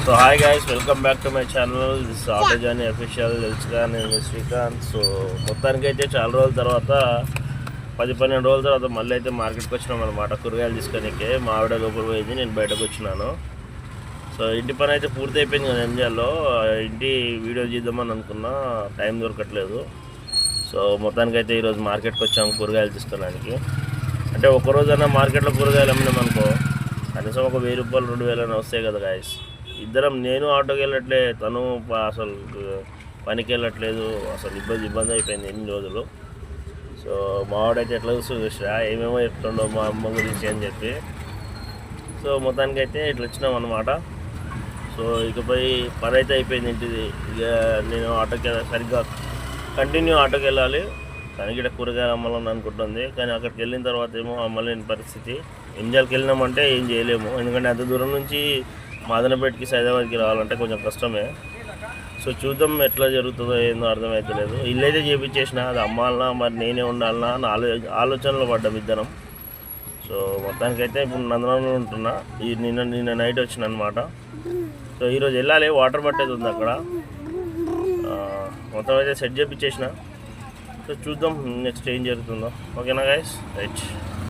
So hi guys, welcome back to my channel. This auto journey official. తెలుసుగా, నేను Srikanth. So మొత్తానికి అయితే చాలా రోజుల తర్వాత 10-12 రోజుల తర్వాత మళ్ళీ అయితే మార్కెట్కి వచ్చినాం అనమాట కూరగాయలు తీసుకోనికే. మా ఆవిడ లోపల పోయింది, నేను బయటకు వచ్చినాను. సో ఇంటి పని అయితే పూర్తి అయిపోయింది కదా ఎంజాయ్లో. ఇంటి వీడియో చేద్దామని అనుకున్నా, టైం దొరకట్లేదు. సో మొత్తానికి అయితే ఈరోజు మార్కెట్కి వచ్చాము కూరగాయలు తీసుకోవడానికి. అంటే ఒక్కరోజైనా మార్కెట్లో కూరగాయలు అమ్మినామనుకో కనీసం ఒక 1000 రూపాయలు 2000 వస్తాయి కదా గాయస్. ఇద్దరం, నేను ఆటోకి వెళ్ళట్లే, తను అసలు పనికి వెళ్ళట్లేదు. అసలు ఇబ్బంది అయిపోయింది ఎన్ని రోజులు. సో మా వాడైతే ఎట్లా చూసిరా ఏమేమో చెప్తుండో మా అమ్మ గురించి అని చెప్పి. సో మొత్తానికి అయితే ఇట్లా వచ్చినాం అనమాట. సో ఇకపై పని అయితే అయిపోయింది ఇంటిది. ఇక నేను ఆటోకి సరిగ్గా కంటిన్యూ ఆటోకి వెళ్ళాలి. తనకి ఇక్కడ కూరగాయలు అమ్మాలని అనుకుంటుంది, కానీ అక్కడికి వెళ్ళిన తర్వాత ఏమో అమ్మలేని పరిస్థితి. ఎంజాల్కి వెళ్ళినామంటే ఏం చేయలేము, ఎందుకంటే అంత దూరం నుంచి మాదనపేటకి సైదాబాద్కి రావాలంటే కొంచెం కష్టమే. సో చూద్దాం ఎట్లా జరుగుతుందో ఏందో అర్థమవుతలేదు. ఇల్లు అయితే చేపించేసిన, అది అమ్మాలన్నా మరి నేనే ఉండాలన్నా అని ఆలోచనలో పడ్డాం ఇద్దరం. సో మొత్తానికైతే ఇప్పుడు నందనంలో ఉంటున్నా. నిన్న నైట్ వచ్చిన అనమాట. సో ఈరోజు వెళ్ళాలి, వాటర్ పట్టేది ఉంది అక్కడ. మొత్తం అయితే సెట్ చేపించేసిన. సో చూద్దాం నెక్స్ట్ ఏం జరుగుతుందో. ఓకేనా గైస్, రైట్.